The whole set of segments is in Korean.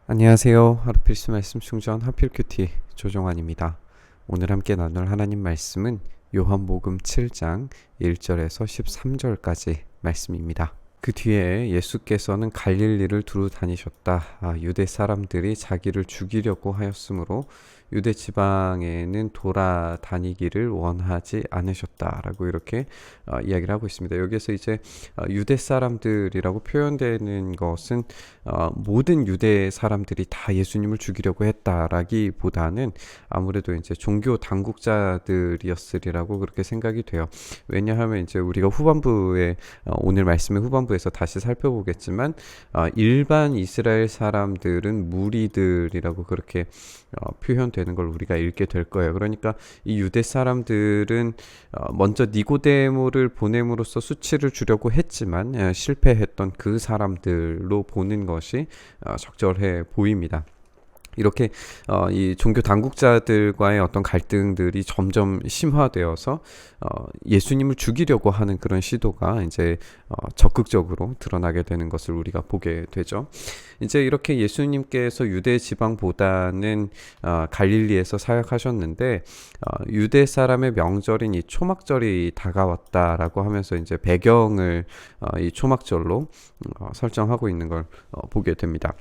안녕하세요. 하루 필수 말씀 충전 하필큐티 조종환입니다. 오늘 함께 나눌 하나님 말씀은 요한복음 7장 1절에서 13절까지 말씀입니다. 그 뒤에 예수께서는 갈릴리를 두루 다니셨다. 유대 사람들이 자기를 죽이려고 하였으므로 유대 지방에는 돌아다니기를 원하지 않으셨다라고 이렇게 이야기를 하고 있습니다. 여기에서 이제 유대 사람들이라고 표현되는 것은 모든 유대 사람들이 다 예수님을 죽이려고 했다라기보다는 아무래도 이제 종교 당국자들이었으리라고 그렇게 생각이 돼요. 왜냐하면 이제 우리가 후반부에 오늘 말씀의 후반부에서 다시 살펴보겠지만 일반 이스라엘 사람들은 무리들이라고 그렇게 표현되는 걸 우리가 읽게 될 거예요. 그러니까 이 유대 사람들은 먼저 니고데모를 보냄으로써 수치를 주려고 했지만 실패했던 그 사람들로 보는 것이 적절해 보입니다. 이렇게 이 종교 당국자들과의 어떤 갈등들이 점점 심화되어서 예수님을 죽이려고 하는 그런 시도가 이제 적극적으로 드러나게 되는 것을 우리가 보게 되죠. 이제 이렇게 예수님께서 유대 지방보다는 갈릴리에서 사역하셨는데 유대 사람의 명절인 이 초막절이 다가왔다라고 하면서 이제 배경을 이 초막절로 설정하고 있는 걸 보게 됩니다.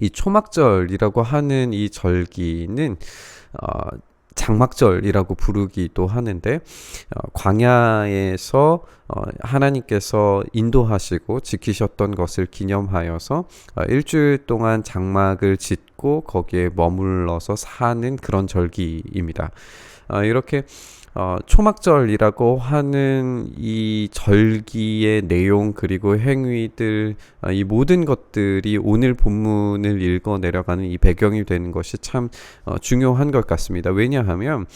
이 초막절이라고 하는 이 절기는 장막절이라고 부르기도 하는데 광야에서 하나님께서 인도하시고 지키셨던 것을 기념하여서 일주일 동안 장막을 짓고 거기에 머물러서 사는 그런 절기입니다. 이렇게 초막절이라고 하는 이 절기의 내용 그리고 행위들 이 모든 것들이 오늘 본문을 읽어 내려가는 이 배경이 되는 것이 참 중요한 것 같습니다. 왜냐하면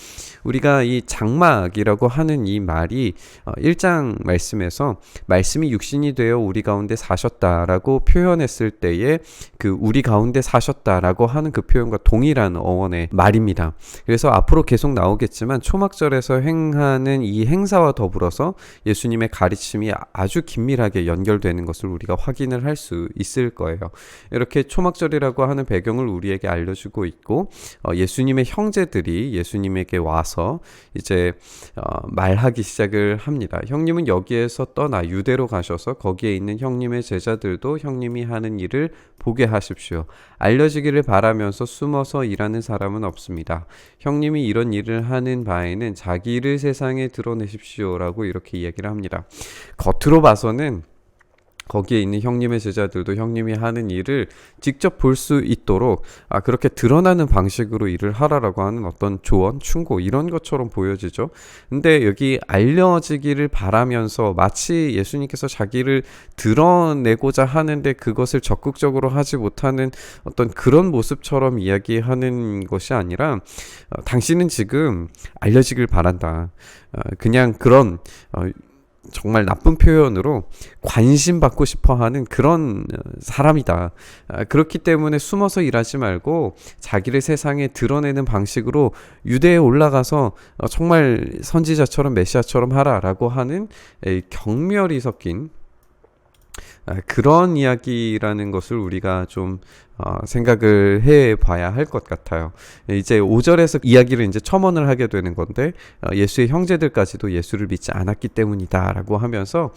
우리가 이 장막이라고 하는 이 말이 1장 말씀에서 말씀이 육신이 되어 우리 가운데 사셨다라고 표현했을 때에 그 우리 가운데 사셨다라고 하는 그 표현과 동일한 어원의 말입니다. 그래서 앞으로 계속 나오겠지만 초막절에서 행하는 이 행사와 더불어서 예수님의 가르침이 아주 긴밀하게 연결되는 것을 우리가 확인을 할 수 있을 거예요. 이렇게 초막절이라고 하는 배경을 우리에게 알려주고 있고 예수님의 형제들이 예수님에게 와서 이제 말하기 시작을 합니다. 형님은 여기에서 떠나 유대로 가셔서 거기에 있는 형님의 제자들도 형님이 하는 일을 보게 하십시오. 알려지기를 바라면서 숨어서 일하는 사람은 없습니다. 형님이 이런 일을 하는 바에는 자기를 세상에 드러내십시오라고 이렇게 이야기를 합니다. 겉으로 봐서는 거기에 있는 형님의 제자들도 형님이 하는 일을 직접 볼 수 있도록 그렇게 드러나는 방식으로 일을 하라라고 하는 어떤 조언, 충고 이런 것처럼 보여지죠. 근데 여기 알려지기를 바라면서 마치 예수님께서 자기를 드러내고자 하는데 그것을 적극적으로 하지 못하는 어떤 그런 모습처럼 이야기하는 것이 아니라 당신은 지금 알려지길 바란다. 그냥 그런 정말 나쁜 표현으로 관심 받고 싶어 하는 그런 사람이다. 그렇기 때문에 숨어서 일하지 말고 자기를 세상에 드러내는 방식으로 유대에 올라가서 정말 선지자처럼 메시아처럼 하라라고 하는 경멸이 섞인 그런 이야기라는 것을 우리가 좀 생각을 해 봐야 할 것 같아요. 이제 5절에서 이야기를 이제 첨언을 하게 되는 건데 예수의 형제들까지도 예수를 믿지 않았기 때문이다라고 하면서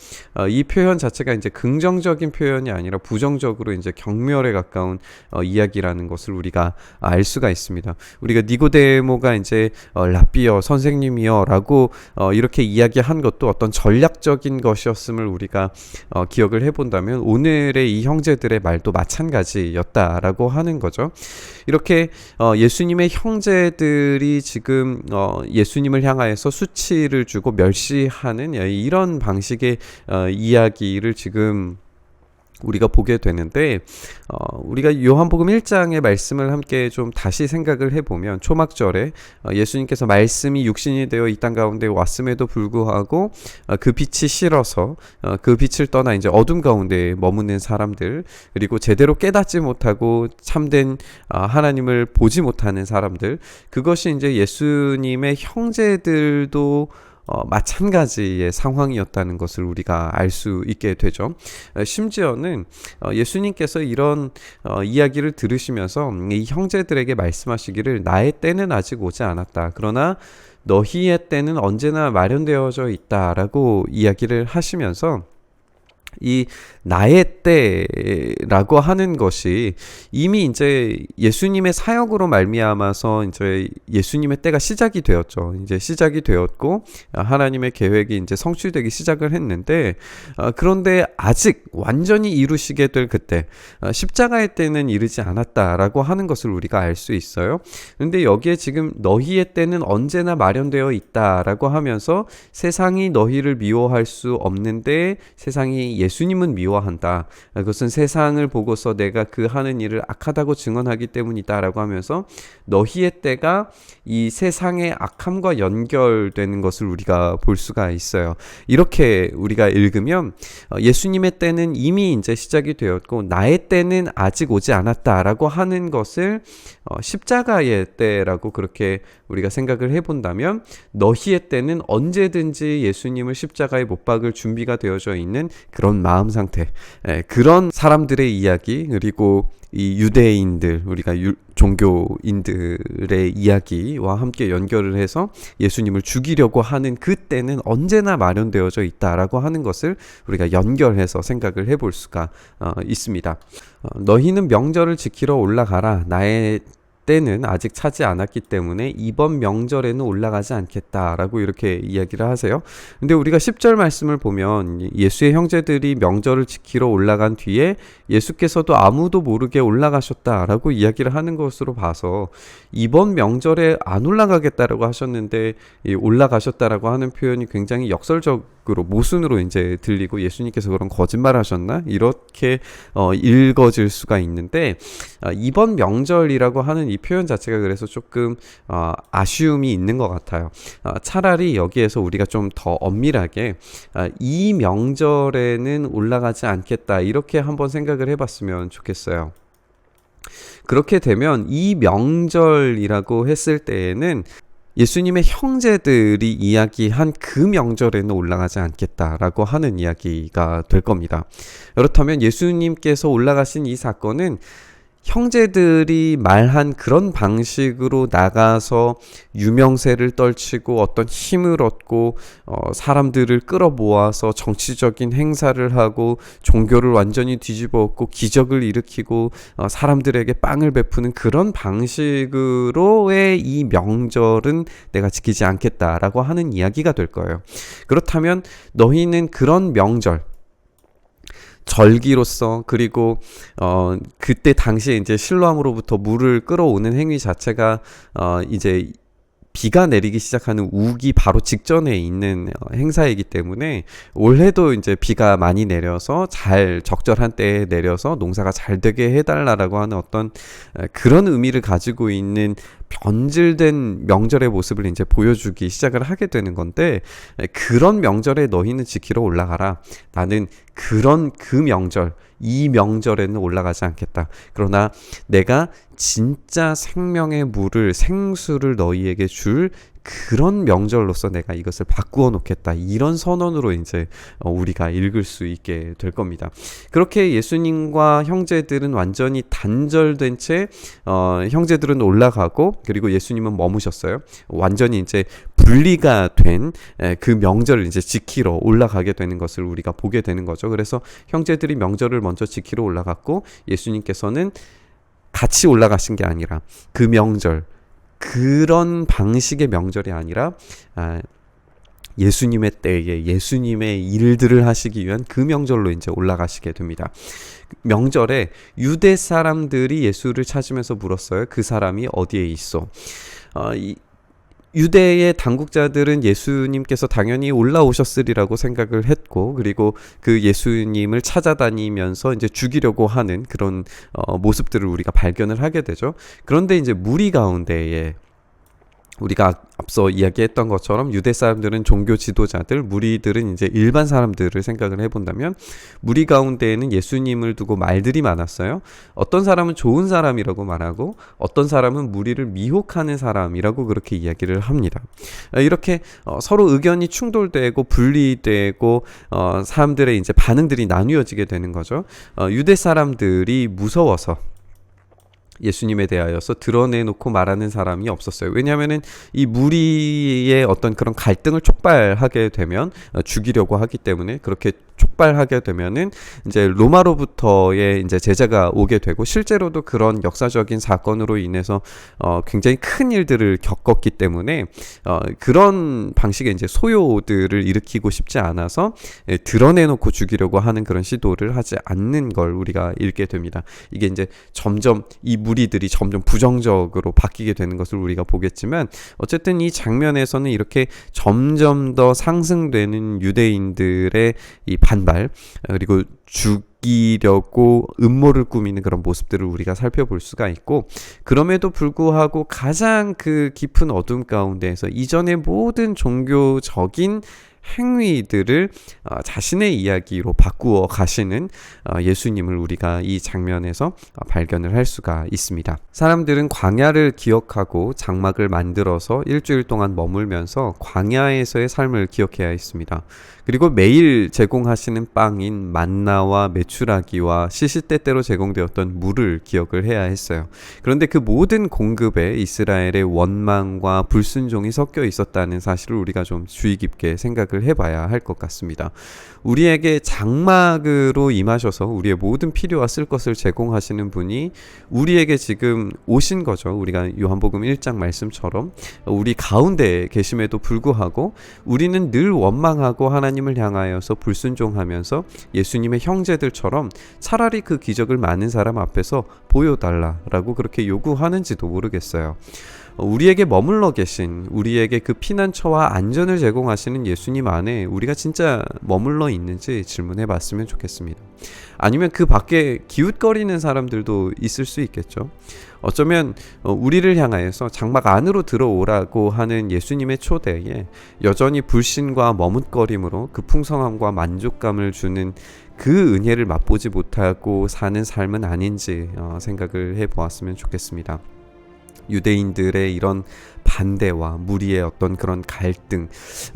이 표현 자체가 이제 긍정적인 표현이 아니라 부정적으로 이제 경멸에 가까운 이야기라는 것을 우리가 알 수가 있습니다. 우리가 니고데모가 이제 랍비여 선생님이여라고 이렇게 이야기한 것도 어떤 전략적인 것이었음을 우리가 기억을 해본다면 오늘의 이 형제들의 말도 마찬가지였다. 라고 하는 거죠. 이렇게 예수님의 형제들이 지금 예수님을 향하여서 수치를 주고 멸시하는 이런 방식의 이야기를 지금 우리가 보게 되는데 우리가 요한복음 1장의 말씀을 함께 좀 다시 생각을 해보면 초막절에 예수님께서 말씀이 육신이 되어 이 땅 가운데 왔음에도 불구하고 그 빛이 싫어서 그 빛을 떠나 이제 어둠 가운데 머무는 사람들 그리고 제대로 깨닫지 못하고 참된 하나님을 보지 못하는 사람들 그것이 이제 예수님의 형제들도 마찬가지의 상황이었다는 것을 우리가 알 수 있게 되죠. 심지어는 예수님께서 이런 이야기를 들으시면서 이 형제들에게 말씀하시기를 나의 때는 아직 오지 않았다. 그러나 너희의 때는 언제나 마련되어져 있다라고 이야기를 하시면서 이 나의 때라고 하는 것이 이미 이제 예수님의 사역으로 말미암아서 이제 예수님의 때가 시작이 되었죠. 이제 시작이 되었고 하나님의 계획이 이제 성취되기 시작을 했는데 그런데 아직 완전히 이루시게 될 그때 십자가의 때는 이르지 않았다라고 하는 것을 우리가 알 수 있어요. 그런데 여기에 지금 너희의 때는 언제나 마련되어 있다라고 하면서 세상이 너희를 미워할 수 없는데 세상이 예수님은 미워한다. 그것은 세상을 보고서 내가 그 하는 일을 악하다고 증언하기 때문이다라고 하면서 너희의 때가 이 세상의 악함과 연결되는 것을 우리가 볼 수가 있어요. 이렇게 우리가 읽으면 예수님의 때는 이미 이제 시작이 되었고 나의 때는 아직 오지 않았다라고 하는 것을 십자가의 때라고 그렇게 우리가 생각을 해본다면 너희의 때는 언제든지 예수님을 십자가에 못 박을 준비가 되어져 있는 그런 마음 상태, 그런 사람들의 이야기, 그리고 이 유대인들, 우리가 종교인들의 이야기와 함께 연결을 해서 예수님을 죽이려고 하는 그때는 언제나 마련되어져 있다라고 하는 것을 우리가 연결해서 생각을 해볼 수가 있습니다. 너희는 명절을 지키러 올라가라. 나의 때는 아직 차지 않았기 때문에 이번 명절에는 올라가지 않겠다라고 이렇게 이야기를 하세요. 근데 우리가 10절 말씀을 보면 예수의 형제들이 명절을 지키러 올라간 뒤에 예수께서도 아무도 모르게 올라가셨다라고 이야기를 하는 것으로 봐서 이번 명절에 안 올라가겠다라고 하셨는데 올라가셨다라고 하는 표현이 굉장히 역설적으로 모순으로 이제 들리고 예수님께서 그런 거짓말 하셨나? 이렇게 읽어질 수가 있는데 이번 명절이라고 하는 이 표현 자체가 그래서 조금 아쉬움이 있는 것 같아요. 차라리 여기에서 우리가 좀 더 엄밀하게 이 명절에는 올라가지 않겠다 이렇게 한번 생각을 해봤으면 좋겠어요. 그렇게 되면 이 명절이라고 했을 때에는 예수님의 형제들이 이야기한 그 명절에는 올라가지 않겠다라고 하는 이야기가 될 겁니다. 그렇다면 예수님께서 올라가신 이 사건은 형제들이 말한 그런 방식으로 나가서 유명세를 떨치고 어떤 힘을 얻고 사람들을 끌어모아서 정치적인 행사를 하고 종교를 완전히 뒤집어 엎고 기적을 일으키고 사람들에게 빵을 베푸는 그런 방식으로의 이 명절은 내가 지키지 않겠다라고 하는 이야기가 될 거예요. 그렇다면 너희는 그런 명절 절기로서 그리고 그때 당시에 이제 실로암으로부터 물을 끌어오는 행위 자체가 이제 비가 내리기 시작하는 우기 바로 직전에 있는 행사이기 때문에 올해도 이제 비가 많이 내려서 잘 적절한 때에 내려서 농사가 잘 되게 해달라라고 하는 어떤 그런 의미를 가지고 있는 변질된 명절의 모습을 이제 보여주기 시작을 하게 되는 건데 그런 명절에 너희는 지키러 올라가라. 나는 그런 그 명절 이 명절에는 올라가지 않겠다. 그러나 내가 진짜 생명의 물을 생수를 너희에게 줄 그런 명절로서 내가 이것을 바꾸어 놓겠다. 이런 선언으로 이제 우리가 읽을 수 있게 될 겁니다. 그렇게 예수님과 형제들은 완전히 단절된 채 형제들은 올라가고 그리고 예수님은 머무셨어요. 완전히 이제 분리가 된 그 명절을 이제 지키러 올라가게 되는 것을 우리가 보게 되는 거죠. 그래서 형제들이 명절을 먼저 지키러 올라갔고 예수님께서는 같이 올라가신 게 아니라 그 명절 그런 방식의 명절이 아니라 예수님의 때에 예수님의 일들을 하시기 위한 그 명절로 이제 올라가시게 됩니다. 명절에 유대 사람들이 예수를 찾으면서 물었어요. 그 사람이 어디에 있어? 유대의 당국자들은 예수님께서 당연히 올라오셨으리라고 생각을 했고 그리고 그 예수님을 찾아다니면서 이제 죽이려고 하는 그런 모습들을 우리가 발견을 하게 되죠. 그런데 이제 무리 가운데에 우리가 앞서 이야기했던 것처럼 유대 사람들은 종교 지도자들, 무리들은 이제 일반 사람들을 생각을 해본다면 무리 가운데에는 예수님을 두고 말들이 많았어요. 어떤 사람은 좋은 사람이라고 말하고 어떤 사람은 무리를 미혹하는 사람이라고 그렇게 이야기를 합니다. 이렇게 서로 의견이 충돌되고 분리되고 사람들의 이제 반응들이 나뉘어지게 되는 거죠. 유대 사람들이 무서워서 예수님에 대하여서 드러내놓고 말하는 사람이 없었어요. 왜냐하면은 이 무리의 어떤 그런 갈등을 촉발하게 되면 죽이려고 하기 때문에, 그렇게 촉발하게 되면은 이제 로마로부터의 이제 제재가 오게 되고, 실제로도 그런 역사적인 사건으로 인해서 굉장히 큰 일들을 겪었기 때문에 그런 방식의 이제 소요들을 일으키고 싶지 않아서 드러내놓고 죽이려고 하는 그런 시도를 하지 않는 걸 우리가 읽게 됩니다. 이게 이제 점점 이 무리들이 점점 부정적으로 바뀌게 되는 것을 우리가 보겠지만, 어쨌든 이 장면에서는 이렇게 점점 더 상승되는 유대인들의 이 반발, 그리고 죽이려고 음모를 꾸미는 그런 모습들을 우리가 살펴볼 수가 있고, 그럼에도 불구하고 가장 그 깊은 어둠 가운데에서 이전의 모든 종교적인 행위들을 자신의 이야기로 바꾸어 가시는 예수님을 우리가 이 장면에서 발견을 할 수가 있습니다. 사람들은 광야를 기억하고 장막을 만들어서 일주일 동안 머물면서 광야에서의 삶을 기억해야 했습니다. 그리고 매일 제공하시는 빵인 만나와 메추라기와 시시때때로 제공되었던 물을 기억을 해야 했어요. 그런데 그 모든 공급에 이스라엘의 원망과 불순종이 섞여 있었다는 사실을 우리가 좀 주의 깊게 생각을 해봐야 할 것 같습니다. 우리에게 장막으로 임하셔서 우리의 모든 필요와 쓸 것을 제공하시는 분이 우리에게 지금 오신 거죠. 우리가 요한복음 1장 말씀처럼 우리 가운데 계심에도 불구하고 우리는 늘 원망하고 하나님을 향하여서 불순종하면서 예수님의 형제들처럼 차라리 그 기적을 많은 사람 앞에서 보여달라라고 그렇게 요구하는지도 모르겠어요. 우리에게 머물러 계신, 우리에게 그 피난처와 안전을 제공하시는 예수님 안에 우리가 진짜 머물러 있는지 질문해 봤으면 좋겠습니다. 아니면 그 밖에 기웃거리는 사람들도 있을 수 있겠죠. 어쩌면 우리를 향하여서 장막 안으로 들어오라고 하는 예수님의 초대에 여전히 불신과 머뭇거림으로 그 풍성함과 만족감을 주는 그 은혜를 맛보지 못하고 사는 삶은 아닌지 생각을 해보았으면 좋겠습니다. 유대인들의 이런 반대와 무리의 어떤 그런 갈등,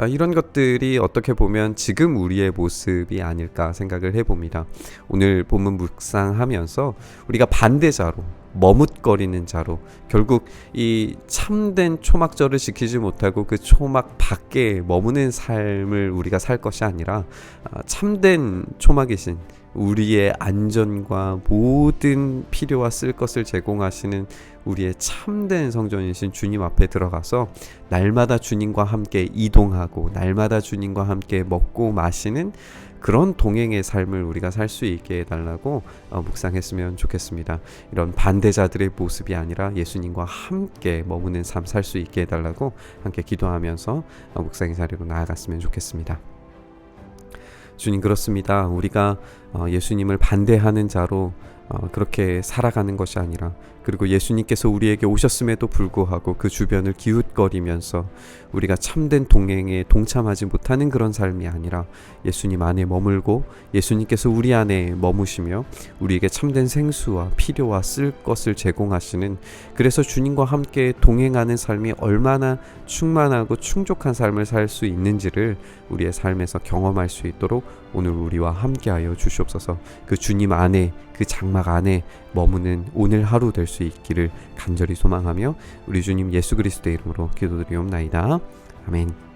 이런 것들이 어떻게 보면 지금 우리의 모습이 아닐까 생각을 해봅니다. 오늘 본문 묵상하면서 우리가 반대자로, 머뭇거리는 자로, 결국 이 참된 초막절을 지키지 못하고 그 초막 밖에 머무는 삶을 우리가 살 것이 아니라 참된 초막이신 우리의 안전과 모든 필요와 쓸 것을 제공하시는 우리의 참된 성전이신 주님 앞에 들어가서 날마다 주님과 함께 이동하고 날마다 주님과 함께 먹고 마시는 그런 동행의 삶을 우리가 살 수 있게 해달라고 묵상했으면 좋겠습니다. 이런 반대자들의 모습이 아니라 예수님과 함께 머무는 삶 살 수 있게 해달라고 함께 기도하면서 묵상의 자리로 나아갔으면 좋겠습니다. 주님, 그렇습니다. 우리가 예수님을 반대하는 자로 그렇게 살아가는 것이 아니라, 그리고 예수님께서 우리에게 오셨음에도 불구하고 그 주변을 기웃거리면서 우리가 참된 동행에 동참하지 못하는 그런 삶이 아니라 예수님 안에 머물고 예수님께서 우리 안에 머무시며 우리에게 참된 생수와 필요와 쓸 것을 제공하시는, 그래서 주님과 함께 동행하는 삶이 얼마나 충만하고 충족한 삶을 살 수 있는지를 우리의 삶에서 경험할 수 있도록 오늘 우리와 함께하여 주시옵소서. 그 주님 안에, 그 장막 안에 머무는 오늘 하루 될 수 있기를 간절히 소망하며 우리 주님 예수 그리스도의 이름으로 기도드리옵나이다. 아멘.